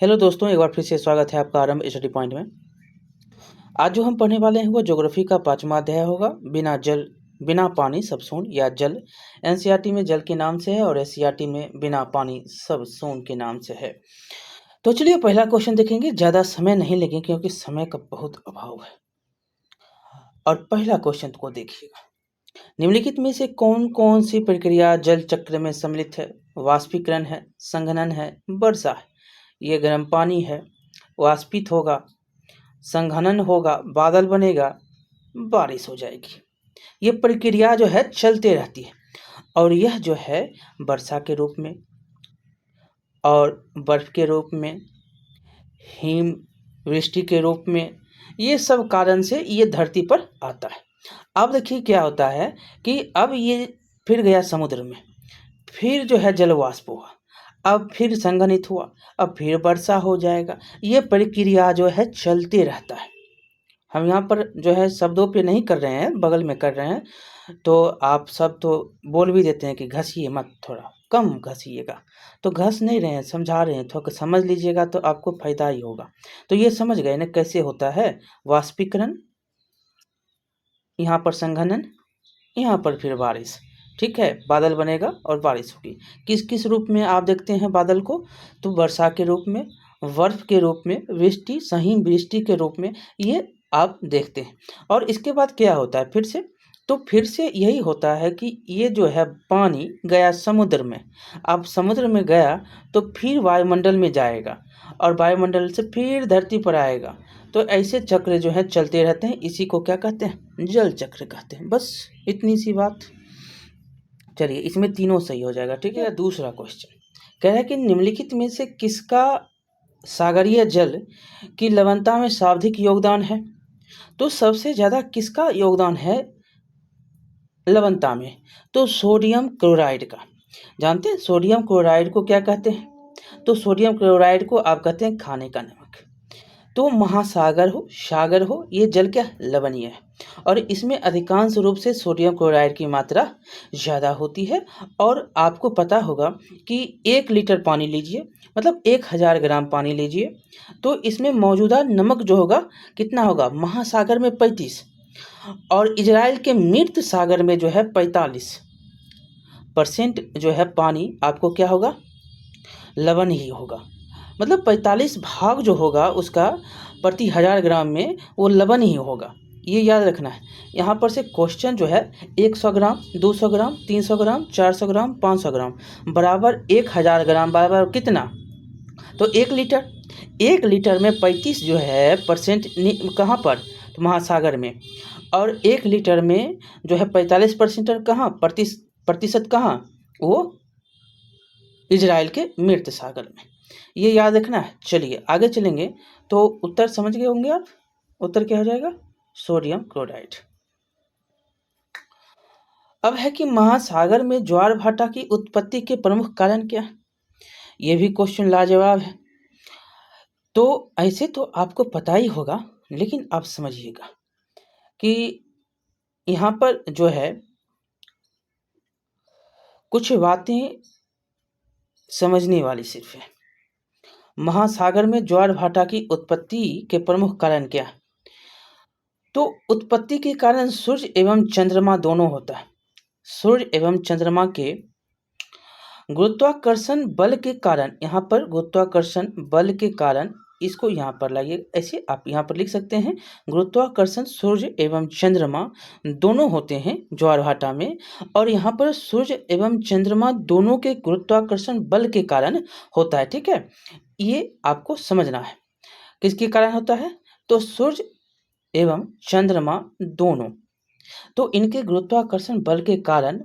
Hello दोस्तों, एक बार फिर से स्वागत है आपका आरंभ स्टडी पॉइंट में। आज जो हम पढ़ने वाले हैं वो ज्योग्राफी का 5वां अध्याय होगा, बिना जल बिना पानी सब शून्य या जल। एनसीईआरटी में जल के नाम से है और एससीईआरटी में बिना पानी सब शून्य के नाम से है। तो चलिए पहला क्वेश्चन देखेंगे, ज़्यादा समय नहीं लेंगे क्योंकि समय का बहुत अभाव है। और पहला क्वेश्चन को देखिएगा, निम्नलिखित में से कौन कौन सी प्रक्रिया जल चक्र में सम्मिलित है? वाष्पीकरण है, संघनन है, वर्षा है। ये गर्म पानी है, वाष्पित होगा, संघनन होगा, बादल बनेगा, बारिश हो जाएगी। ये प्रक्रिया जो है चलते रहती है और यह जो है वर्षा के रूप में और बर्फ के रूप में, हिम वृष्टि के रूप में, ये सब कारण से ये धरती पर आता है। अब देखिए क्या होता है कि अब ये फिर गया समुद्र में, फिर जो है जल वाष्प हुआ, अब फिर संघनित हुआ, अब फिर वर्षा हो जाएगा। ये प्रक्रिया जो है चलते रहता है। हम यहाँ पर जो है शब्दों पे नहीं कर रहे हैं, बगल में कर रहे हैं। तो आप सब तो बोल भी देते हैं कि घसिए मत, थोड़ा कम घसिएगा। तो घस नहीं रहे हैं, समझा रहे हैं, थोड़ा समझ लीजिएगा तो आपको फायदा ही होगा। तो ये समझ गए ना कैसे होता है वाष्पीकरण, यहाँ पर संघनन, यहाँ पर फिर बारिश। ठीक है, बादल बनेगा और बारिश होगी। किस किस रूप में आप देखते हैं बादल को? तो वर्षा के रूप में, बर्फ के रूप में, वृष्टि सही वृष्टि के रूप में, ये आप देखते हैं। और इसके बाद क्या होता है फिर से? तो फिर से यही होता है कि ये जो है पानी गया समुद्र में, अब समुद्र में गया तो फिर वायुमंडल में जाएगा और वायुमंडल से फिर धरती पर आएगा। तो ऐसे चक्र जो है चलते रहते हैं, इसी को क्या कहते हैं? जल चक्र कहते हैं। बस इतनी सी बात। चलिए इसमें तीनों सही हो जाएगा। ठीक है, दूसरा क्वेश्चन कह रहा है कि निम्नलिखित में से किसका सागरीय जल की लवणता में सर्वाधिक योगदान है? तो सबसे ज़्यादा किसका योगदान है लवणता में? तो सोडियम क्लोराइड का। जानते हैं सोडियम क्लोराइड को क्या कहते हैं? तो सोडियम क्लोराइड को आप कहते हैं खाने का नमक। तो महासागर हो, सागर हो, ये जल क्या लवणीय है और इसमें अधिकांश रूप से सोडियम क्लोराइड की मात्रा ज़्यादा होती है। और आपको पता होगा कि 1 लीटर पानी लीजिए, मतलब 1000 ग्राम पानी लीजिए, तो इसमें मौजूदा नमक जो होगा कितना होगा? महासागर में 35 और इजराइल के मृत सागर में जो है 45% जो है पानी आपको क्या होगा? लवण ही होगा। मतलब 45 भाग जो होगा उसका प्रति 1000 ग्राम में वो लवण ही होगा। ये याद रखना है। यहाँ पर से क्वेश्चन जो है 100 ग्राम, 200 ग्राम, 300 ग्राम, 400 ग्राम, 500 ग्राम बराबर 1000 ग्राम बराबर कितना? तो 1 लीटर में 35 जो है परसेंट कहाँ पर? तो महासागर में। और 1 लीटर में जो है 45% कहाँ? प्रतिशत कहाँ? वो इजराइल के मृत सागर में। ये याद रखना है। चलिए आगे चलेंगे तो उत्तर समझ गए होंगे आप। उत्तर क्या हो जाएगा? Sodium chloride. अब है कि महासागर में ज्वार भाटा की उत्पत्ति के प्रमुख कारण क्या है? ये भी क्वेश्चन लाजवाब है। तो ऐसे तो आपको पता ही होगा, लेकिन आप समझिएगा कि यहाँ पर जो है कुछ बातें समझने वाली सिर्फ है। महासागर में ज्वार भाटा की उत्पत्ति के प्रमुख कारण क्या है? तो उत्पत्ति के कारण सूर्य एवं चंद्रमा दोनों होता है। सूर्य एवं चंद्रमा के गुरुत्वाकर्षण बल के कारण, यहाँ पर गुरुत्वाकर्षण बल के कारण, इसको यहाँ पर लाइए, ऐसे आप यहाँ पर लिख सकते हैं गुरुत्वाकर्षण सूर्य एवं चंद्रमा दोनों होते हैं ज्वार भाटा में। और यहाँ पर सूर्य एवं चंद्रमा दोनों के गुरुत्वाकर्षण बल के कारण होता है। ठीक है, ये आपको समझना है किसके कारण होता है? तो सूर्य एवं चंद्रमा दोनों, तो इनके गुरुत्वाकर्षण बल के कारण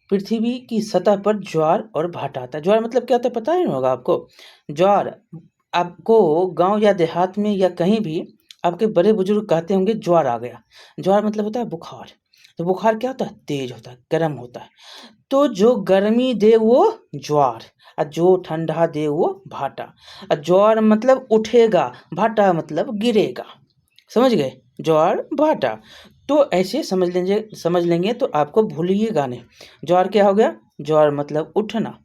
पृथ्वी की सतह पर ज्वार और भाटा आता है। ज्वार मतलब क्या होता है पता ही नहीं होगा आपको? ज्वार आपको गांव या देहात में या कहीं भी आपके बड़े बुजुर्ग कहते होंगे ज्वार आ गया। ज्वार मतलब होता है बुखार। तो बुखार क्या होता है? तेज होता है, गर्म होता है। तो जो गर्मी दे वो ज्वार और जो ठंडा दे वो भाटा। और ज्वार मतलब उठेगा, भाटा मतलब गिरेगा। समझ गए? ज्वार भाटा। तो ऐसे समझ लेंगे तो आपको भूलिएगा नहीं। ज्वार क्या हो गया? ज्वार मतलब उठना,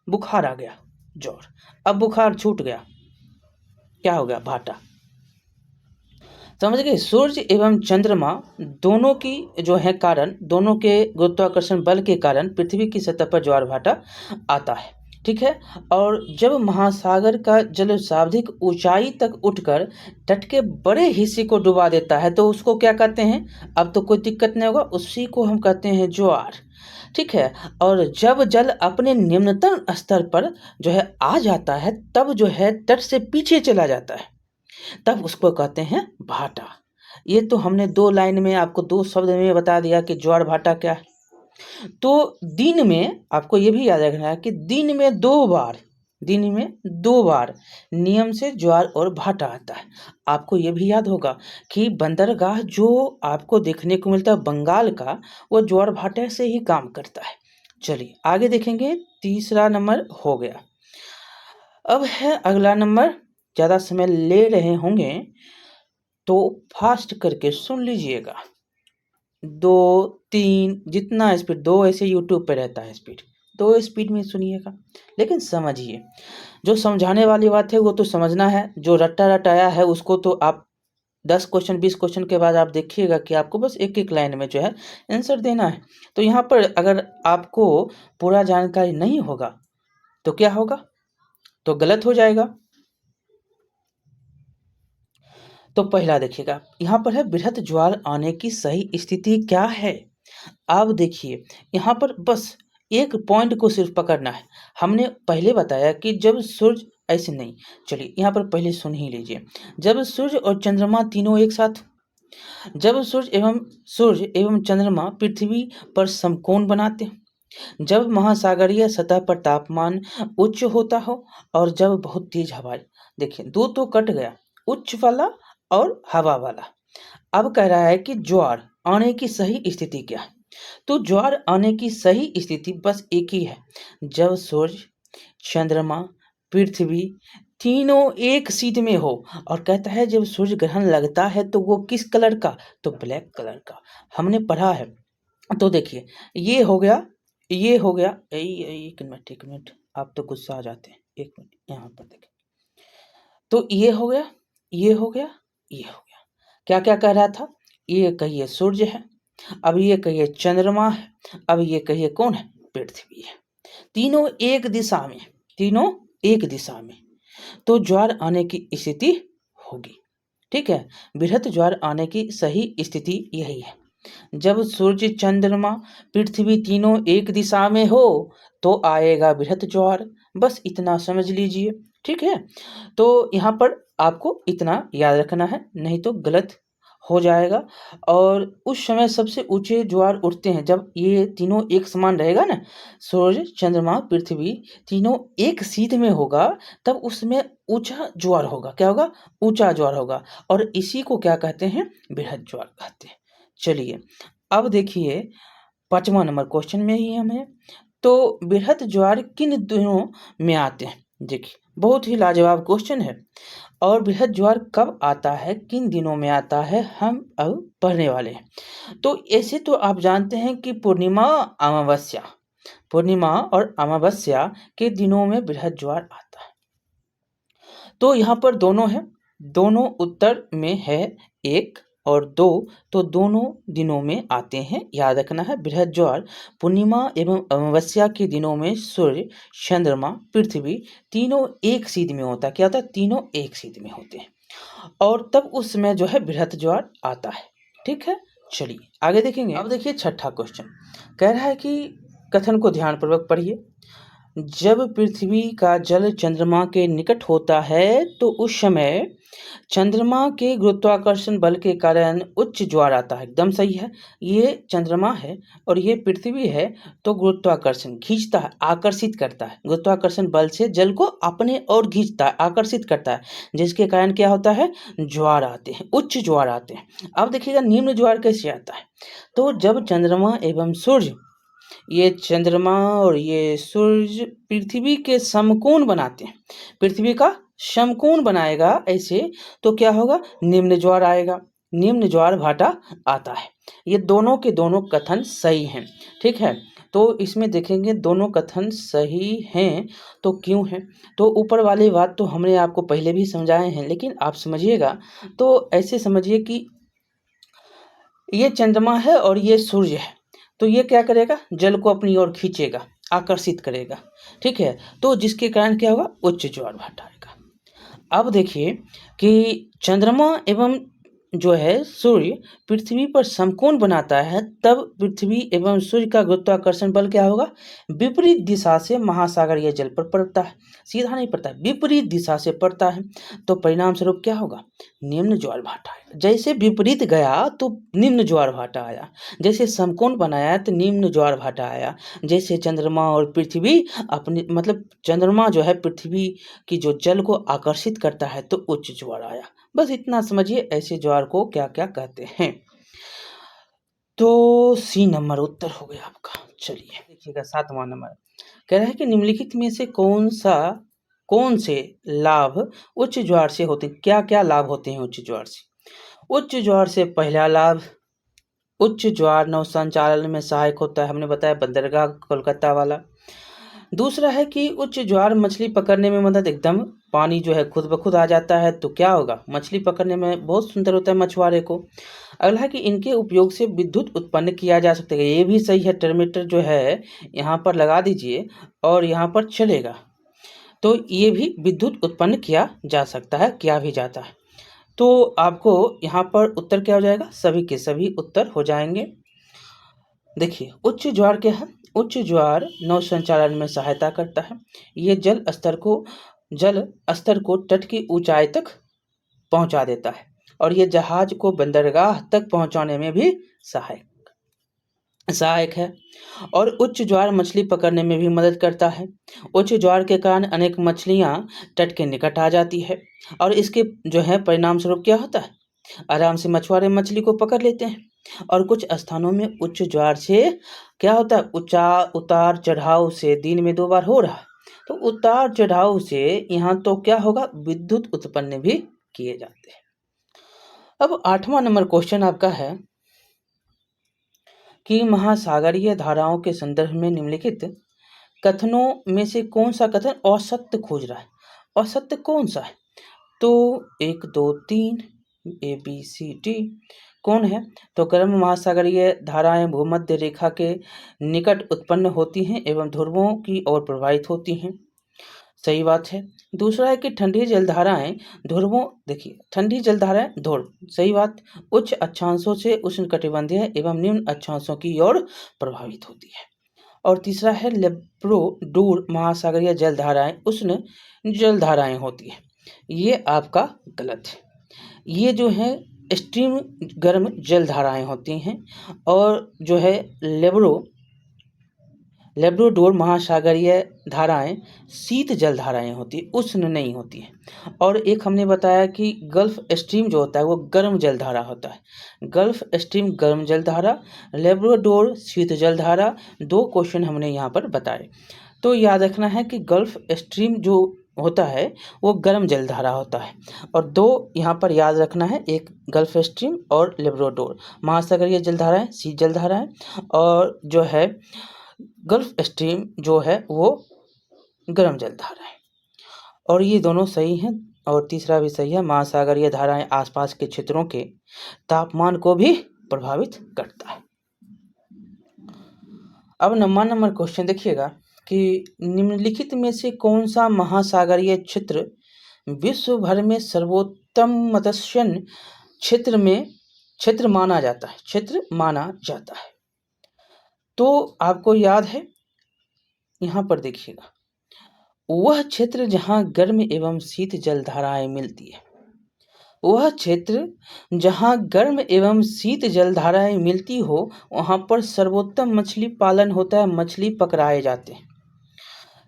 बुखार आ गया ज्वार। अब बुखार छूट गया, क्या हो गया, भाटा। समझ गए। सूर्य एवं चंद्रमा दोनों की जो है कारण, दोनों के गुरुत्वाकर्षण बल के कारण पृथ्वी की सतह पर ज्वार भाटा आता है, ठीक है। और जब महासागर का जल सर्वाधिक ऊंचाई तक उठकर तट के बड़े हिस्से को डुबा देता है तो उसको क्या कहते हैं, अब तो कोई दिक्कत नहीं होगा, उसी को हम कहते हैं ज्वार, ठीक है। और जब जल अपने निम्नतम स्तर पर जो है आ जाता है तब जो है तट से पीछे चला जाता है, तब उसको कहते हैं भाटा। ये तो हमने 2 लाइन में आपको 2 शब्द में बता दिया कि ज्वार भाटा क्या है। तो दिन में आपको ये भी याद रखना है कि दिन में 2 बार नियम से ज्वार और भाटा आता है। आपको ये भी याद होगा कि बंदरगाह जो आपको देखने को मिलता है बंगाल का, वो ज्वार भाटे से ही काम करता है। चलिए आगे देखेंगे, तीसरा नंबर हो गया। अब है अगला नंबर, ज़्यादा समय ले रहे होंगे तो फास्ट करके सुन लीजिएगा। 2, 3 जितना स्पीड, 2 ऐसे यूट्यूब पे रहता है स्पीड, 2 स्पीड में सुनिएगा, लेकिन समझिए। जो समझाने वाली बात है वो तो समझना है, जो रट्टा रटाया है उसको तो आप 10 क्वेश्चन 20 क्वेश्चन के बाद आप देखिएगा कि आपको बस एक लाइन में जो है आंसर देना है। तो यहाँ पर अगर आपको पूरा जानकारी नहीं होगा तो क्या होगा, तो गलत हो जाएगा। तो पहला देखिएगा, यहाँ पर है बृहत ज्वार आने की सही स्थिति क्या है। अब देखिए यहाँ पर बस एक पॉइंट को सिर्फ पकड़ना है। हमने पहले बताया कि जब सूर्य, ऐसे नहीं, चलिए यहाँ पर पहले सुन ही लीजिए। जब सूर्य और चंद्रमा तीनों एक साथ, जब सूर्य एवं चंद्रमा पृथ्वी पर समकोण बनाते हैं, जब महासागरीय सतह पर तापमान उच्च होता हो, और जब बहुत तेज हवाएं, देखिए 2 तो कट गया, उच्च वाला और हवा वाला। अब कह रहा है कि ज्वार आने की सही स्थिति क्या है। तो ज्वार आने की सही स्थिति बस एक ही है, जब सूर्य, चंद्रमा, पृथ्वी तीनों एक सीध में हो। और कहता है जब सूर्य ग्रहण लगता है तो वो किस कलर का, तो ब्लैक कलर का, हमने पढ़ा है। तो देखिए ये हो गया, ये हो गया, एक मिनट, आप तो गुस्सा आ जाते हैं, एक मिनट यहाँ पर देखें। तो ये हो गया, ये हो गया, ये हो गया। क्या क्या कह रहा था, ये कहिए सूर्य है, अब ये कहिए चंद्रमा है, अब ये कहिए कौन है, पृथ्वी है। तीनों एक दिशा में, तीनों एक दिशा में, तो ज्वार आने की स्थिति होगी, ठीक है। बृहत ज्वार आने की सही स्थिति यही है, जब सूर्य, चंद्रमा, पृथ्वी तीनों एक दिशा में हो तो आएगा बृहत ज्वार। बस इतना समझ लीजिए, ठीक है। तो यहाँ पर आपको इतना याद रखना है, नहीं तो गलत हो जाएगा। और उस समय सबसे ऊंचे ज्वार उठते हैं जब ये तीनों एक समान रहेगा ना, सूर्य, चंद्रमा, पृथ्वी तीनों एक सीध में होगा, तब उसमें ऊंचा ज्वार होगा। क्या होगा, ऊंचा ज्वार होगा, और इसी को क्या कहते हैं, बृहत ज्वार कहते हैं। चलिए अब देखिए 5वां नंबर क्वेश्चन में ही हम हैं। तो बृहत ज्वार किन दिनों में आते हैं, देखिए बहुत ही लाजवाब क्वेश्चन है। और बृहत ज्वार कब आता है, किन दिनों में आता है, हम अब पढ़ने वाले हैं। तो ऐसे तो आप जानते हैं कि पूर्णिमा, अमावस्या, पूर्णिमा और अमावस्या के दिनों में बृहत ज्वार आता है। तो यहाँ पर दोनों है, दोनों उत्तर में है 1 और 2, तो दोनों दिनों में आते हैं, याद रखना है। बृहत ज्वार पूर्णिमा एवं अमावस्या के दिनों में सूर्य, चंद्रमा, पृथ्वी तीनों एक सीध में होता है। क्या होता है, तीनों एक सीध में होते हैं, और तब उस समय जो है बृहत ज्वार आता है, ठीक है। चलिए आगे देखेंगे। अब देखिए 6ठा क्वेश्चन कह रहा है कि कथन को ध्यानपूर्वक पढ़िए। जब पृथ्वी का जल चंद्रमा के निकट होता है तो उस समय चंद्रमा के गुरुत्वाकर्षण बल के कारण उच्च ज्वार आता है। एकदम सही है, ये चंद्रमा है और ये पृथ्वी है, तो गुरुत्वाकर्षण खींचता है, आकर्षित करता है, गुरुत्वाकर्षण बल से जल को अपने ओर खींचता है, आकर्षित करता है, जिसके कारण क्या होता है, ज्वार आते हैं, उच्च ज्वार आते हैं। अब देखिएगा निम्न ज्वार कैसे आता है। तो जब चंद्रमा एवं सूर्य, ये चंद्रमा और ये सूर्य पृथ्वी के समकोण बनाते हैं, पृथ्वी का समकोण बनाएगा ऐसे, तो क्या होगा, निम्न ज्वार आएगा, निम्न ज्वार भाटा आता है। ये दोनों के दोनों कथन सही हैं, ठीक है। तो इसमें देखेंगे दोनों कथन सही हैं तो क्यों हैं। तो ऊपर वाली बात तो हमने आपको पहले भी समझाए हैं, लेकिन आप समझिएगा तो ऐसे समझिए कि ये चंद्रमा है और ये सूर्य है, तो ये क्या करेगा, जल को अपनी ओर खींचेगा, आकर्षित करेगा, ठीक है। तो जिसके कारण क्या होगा, उच्च ज्वार भाटा आएगा। अब देखिए कि चंद्रमा एवं जो है सूर्य पृथ्वी पर समकोण बनाता है, तब पृथ्वी एवं सूर्य का गुरुत्वाकर्षण बल क्या होगा, विपरीत दिशा से महासागरीय जल पर पड़ता है, सीधा नहीं पड़ता है, विपरीत दिशा से पड़ता है। तो परिणाम स्वरूप क्या होगा, निम्न ज्वार भाटा आएगा। जैसे विपरीत गया तो निम्न ज्वार भाटा आया, जैसे समकोण बनाया तो निम्न ज्वार भाटा आया। जैसे चंद्रमा और पृथ्वी अपनी मतलब चंद्रमा जो है पृथ्वी की जो जल को आकर्षित करता है तो उच्च ज्वार आया। बस इतना समझिए ऐसे ज्वार को क्या क्या कहते हैं। तो सी नंबर उत्तर हो गया आपका। चलिए देखिएगा 7वां नंबर कह रहा है कि निम्नलिखित में से कौन से लाभ उच्च ज्वार से होते हैं। क्या क्या लाभ होते हैं उच्च ज्वार से। उच्च ज्वार से पहला लाभ, उच्च ज्वार नौ संचालन में सहायक होता है, हमने बताया बंदरगाह कोलकाता वाला। दूसरा है कि उच्च ज्वार मछली पकड़ने में मदद, एकदम पानी जो है खुद ब खुद आ जाता है तो क्या होगा, मछली पकड़ने में बहुत सुंदर होता है मछुआरे को। अगला है कि इनके उपयोग से विद्युत उत्पन्न किया जा सकता है, ये भी सही है। टर्मिनेटर जो है यहाँ पर लगा दीजिए और यहाँ पर चलेगा, तो ये भी विद्युत उत्पन्न किया जा सकता है, किया भी जाता है। तो आपको यहाँ पर उत्तर क्या हो जाएगा, सभी के सभी उत्तर हो जाएंगे। देखिए उच्च ज्वार क्या है, उच्च ज्वार नौ संचालन में सहायता करता है। ये जल स्तर को तट की ऊंचाई तक पहुंचा देता है और ये जहाज को बंदरगाह तक पहुंचाने में भी सहायक है। और उच्च ज्वार मछली पकड़ने में भी मदद करता है। उच्च ज्वार के कारण अनेक मछलियां तट के निकट आ जाती है और इसके जो है परिणाम स्वरूप क्या होता है, आराम से मछुआरे मछली को पकड़ लेते हैं। और कुछ स्थानों में उच्च ज्वार से क्या होता है, उतार चढ़ाव से दिन में 2 बार हो रहा है, तो उतार चढ़ाव से यहाँ तो क्या होगा, विद्युत उत्पन्न भी किए जाते हैं। अब 8वां नंबर क्वेश्चन आपका है कि महासागरीय धाराओं के संदर्भ में निम्नलिखित कथनों में से कौन सा कथन असत्य खोज रहा है। असत्य कौन सा है, तो 1 2 3 ABCD कौन है, तो गर्म महासागरीय धाराएं भूमध्य रेखा के निकट उत्पन्न होती हैं एवं ध्रुवों की ओर प्रवाहित होती हैं, सही बात है। दूसरा है कि ठंडी जलधाराएं ध्रुवों, देखिए ठंडी जलधाराएं ध्रुव, सही बात। उच्च अक्षांशों से उष्णकटिबंधीय एवं निम्न अक्षांशों की ओर प्रभावित होती है। और तीसरा है लेब्राडोर महासागरीय जलधाराएं उष्ण जलधाराएं होती है, ये आपका गलत है। ये जो है एक्सट्रीम गर्म जलधाराएं होती हैं और जो है लेब्राडोर महासागरीय धाराएं शीत जलधाराएं होती है, उष्ण नहीं होती है। और एक हमने बताया कि गल्फ स्ट्रीम जो होता है वो गर्म जलधारा होता है। गल्फ स्ट्रीम गर्म जलधारा, लेब्राडोर शीत जलधारा, 2 क्वेश्चन हमने यहाँ पर बताए। तो याद रखना है कि गल्फ स्ट्रीम जो होता है वो गर्म जलधारा होता है, और 2 यहाँ पर याद रखना है, एक गल्फ स्ट्रीम और लेब्राडोर महासागरीय जलधाराएं शीत जलधाराएं, और जो है गल्फ स्ट्रीम जो है वो गर्म जलधारा है। और ये दोनों सही हैं और तीसरा भी सही है, महासागरीय धाराएं आसपास के क्षेत्रों के तापमान को भी प्रभावित करता है। अब 9वां नंबर क्वेश्चन देखिएगा कि निम्नलिखित में से कौन सा महासागरीय क्षेत्र विश्व भर में सर्वोत्तम मत्स्य क्षेत्र माना जाता है। तो आपको याद है, यहाँ पर देखिएगा, वह क्षेत्र जहाँ गर्म एवं शीत जलधाराएं मिलती है, वह क्षेत्र जहाँ गर्म एवं शीत जलधाराएं मिलती हो वहाँ पर सर्वोत्तम मछली पालन होता है, मछली पकड़ाए जाते हैं।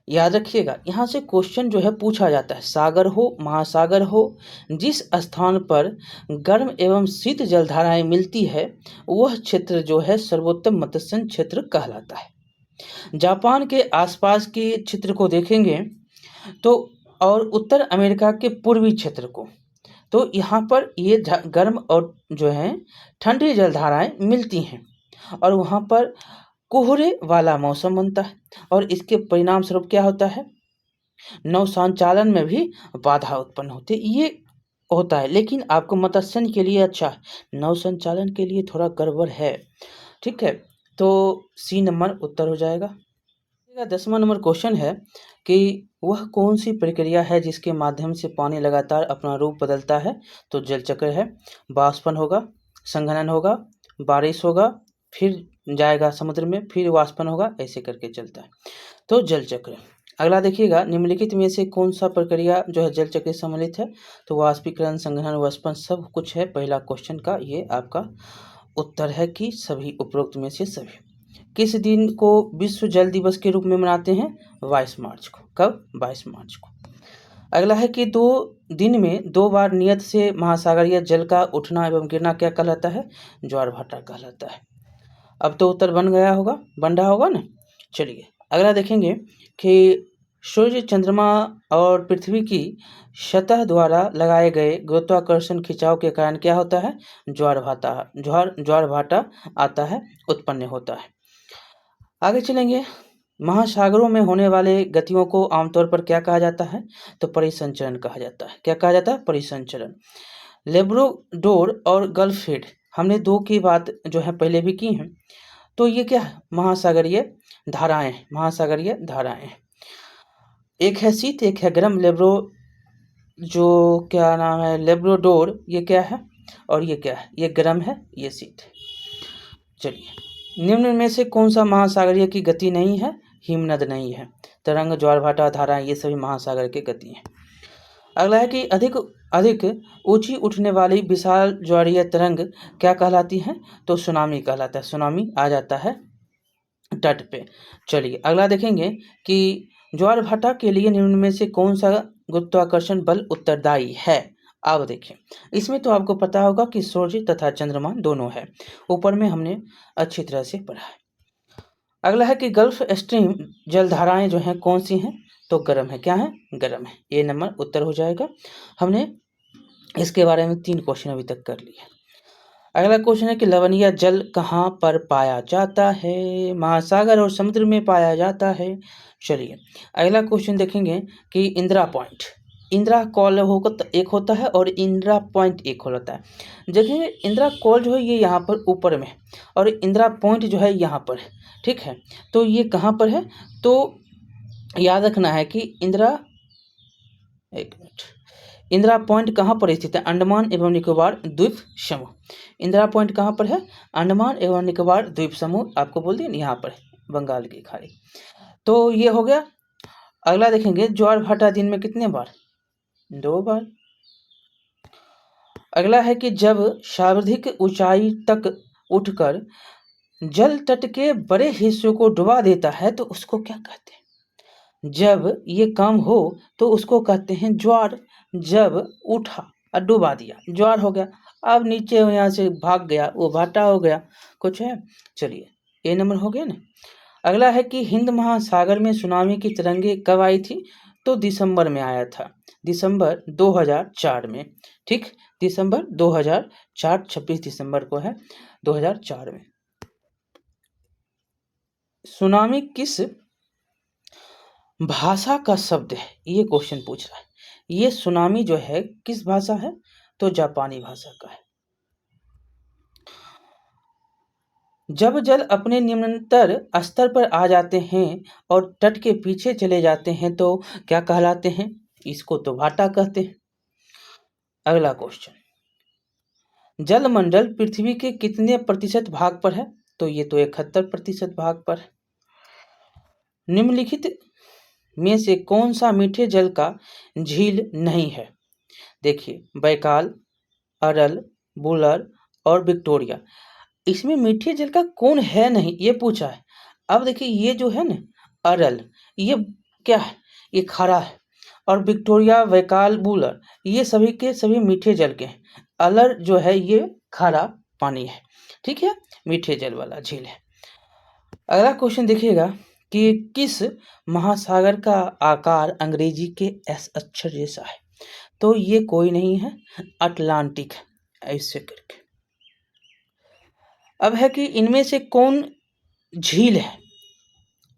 याद रखिएगा, यहाँ से क्वेश्चन जो है पूछा जाता है, सागर हो महासागर हो, जिस स्थान पर गर्म एवं शीत जलधाराएं मिलती है वह क्षेत्र जो है सर्वोत्तम मत्स्य क्षेत्र कहलाता है। जापान के आसपास के क्षेत्र को देखेंगे तो, और उत्तर अमेरिका के पूर्वी क्षेत्र को, तो यहाँ पर ये गर्म और जो है ठंडी जलधाराएं मिलती हैं और वहाँ पर कोहरे वाला मौसम बनता है और इसके परिणाम स्वरूप क्या होता है, नौ संचालन में भी बाधा उत्पन्न होती है। ये होता है, लेकिन आपको मत्स्यन के लिए अच्छा है, नौ संचालन के लिए थोड़ा गड़बड़ है। ठीक है, तो सी नंबर उत्तर हो जाएगा। 10वां नंबर क्वेश्चन है कि वह कौन सी प्रक्रिया है जिसके माध्यम से पानी लगातार अपना रूप बदलता है, तो जल चक्र है। वाष्पन होगा, संघनन होगा, बारिश होगा, फिर जाएगा समुद्र में, फिर वाष्पन होगा, ऐसे करके चलता है, तो जल चक्र। अगला देखिएगा, निम्नलिखित में से कौन सा प्रक्रिया जो है जल चक्र से सम्मिलित है, तो वाष्पीकरण, संघनन, वाष्पन सब कुछ है। पहला क्वेश्चन का ये आपका उत्तर है कि सभी उपरोक्त में से सभी। किस दिन को विश्व जल दिवस के रूप में मनाते हैं, 22 मार्च को। कब, 22 मार्च को। अगला है कि 2 दिन में 2 बार नियत से महासागरीय जल का उठना एवं गिरना क्या कहलाता है, ज्वार भाटा कहलाता है। अब तो उत्तर बन रहा होगा ना। चलिए अगला देखेंगे कि सूर्य, चंद्रमा और पृथ्वी की सतह द्वारा लगाए गए गुरुत्वाकर्षण खिंचाव के कारण क्या होता है, ज्वार भाटा आता है, उत्पन्न होता है। आगे चलेंगे, महासागरों में होने वाले गतियों को आमतौर पर क्या कहा जाता है, तो परिसंचरण कहा जाता है। क्या कहा जाता है, परिसंचरण। लेब्राडोर और गल्फ हमने 2 की बात जो है पहले भी की है, तो ये क्या है, महासागरीय धाराएं। एक है शीत, एक है गर्म। लेब्राडोर ये क्या है, और ये क्या है, ये गर्म है, ये शीत है। चलिए, निम्न में से कौन सा महासागरीय की गति नहीं है, हिमनद नहीं है। तरंग, ज्वार भाटा, धाराएं ये सभी महासागर की गति हैं। अगला है कि अधिक ऊंची उठने वाली विशाल ज्वारीय तरंग क्या कहलाती है, तो सुनामी कहलाता है। सुनामी आ जाता है तट पे। चलिए अगला देखेंगे कि ज्वार भाटा के लिए निम्न में से कौन सा गुरुत्वाकर्षण बल उत्तरदायी है। अब देखिए, इसमें तो आपको पता होगा कि सूर्य तथा चंद्रमा दोनों है, ऊपर में हमने अच्छी तरह से पढ़ा है। अगला है कि गल्फ स्ट्रीम जलधाराएं जो हैं कौन सी हैं, तो गर्म है। क्या है, गर्म है। ये नंबर उत्तर हो जाएगा। हमने इसके बारे में 3 क्वेश्चन अभी तक कर लिए। अगला क्वेश्चन है कि लवणीय जल कहाँ पर पाया जाता है, महासागर और समुद्र में पाया जाता है। चलिए अगला क्वेश्चन देखेंगे कि इंदिरा पॉइंट, इंदिरा कॉल एक होता है और इंदिरा पॉइंट एक होता है। देखिए इंदिरा कॉल जो है ये यहाँ पर ऊपर में, और इंदिरा पॉइंट जो है यहाँ पर है। ठीक है, तो ये कहाँ पर है, तो याद रखना है कि इंदिरा पॉइंट कहाँ पर स्थित है, अंडमान एवं निकोबार द्वीप समूह। इंदिरा पॉइंट कहाँ पर है, अंडमान एवं निकोबार द्वीप समूह, आपको बोल दिया यहाँ पर है, बंगाल की खाड़ी। तो ये हो गया। अगला देखेंगे, ज्वार भाटा दिन में कितने बार, 2 बार। अगला है कि जब सर्वाधिक ऊंचाई तक उठकर जल तट के बड़े हिस्सों को डुबा देता है तो उसको क्या कहते हैं, जब ये काम हो तो उसको कहते हैं ज्वार। जब उठा और डुबा दिया, ज्वार हो गया। अब नीचे यहाँ से भाग गया, वो भाटा हो गया। कुछ है, चलिए ये नंबर हो गया ना। अगला है कि हिंद महासागर में सुनामी की तरंगे कब आई थी, तो दिसंबर में आया था, दिसंबर 2004 में। ठीक, दिसंबर 2004, 26 दिसंबर को है 2004 में। सुनामी किस भाषा का शब्द है, ये क्वेश्चन पूछ रहा है। ये सुनामी जो है किस भाषा है, तो जापानी भाषा का है। जब जल अपने निम्नतर स्तर पर आ जाते हैं और तट के पीछे चले जाते हैं तो क्या कहलाते हैं, इसको तो भाटा कहते हैं। अगला क्वेश्चन, जलमंडल पृथ्वी के कितने प्रतिशत भाग पर है, तो ये तो 71% भाग पर है। निम्नलिखित में से कौन सा मीठे जल का झील नहीं है, देखिए बैकाल, अरल, बुलर और विक्टोरिया। इसमें मीठे जल का कौन है नहीं, ये पूछा है। अब देखिए ये जो है ना अरल, ये क्या है, ये खारा है। और विक्टोरिया, वैकाल, बुलर ये सभी के सभी मीठे जल के हैं। अलर जो है ये खारा पानी है। ठीक है, मीठे जल वाला झील है। अगला क्वेश्चन देखिएगा कि किस महासागर का आकार अंग्रेजी के एस अक्षर जैसा है, तो ये कोई नहीं है, अटलांटिक है, ऐसे करके। अब है कि इनमें से कौन झील है।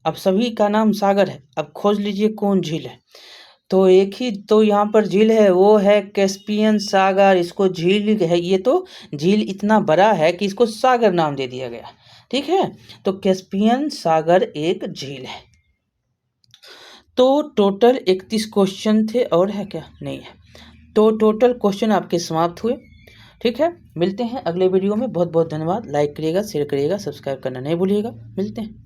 अब सभी का नाम सागर है, अब खोज लीजिए कौन झील है। तो एक ही तो यहाँ पर झील है, वो है कैस्पियन सागर। इसको झील है, ये तो झील इतना बड़ा है कि इसको सागर नाम दे दिया गया। ठीक है, तो कैस्पियन सागर एक झील है। तो टोटल 31 क्वेश्चन थे, और है क्या? नहीं है। तो टोटल क्वेश्चन आपके समाप्त हुए। ठीक है, मिलते हैं अगले वीडियो में। बहुत बहुत धन्यवाद। लाइक करिएगा, शेयर करिएगा, सब्सक्राइब करना नहीं भूलिएगा। मिलते हैं।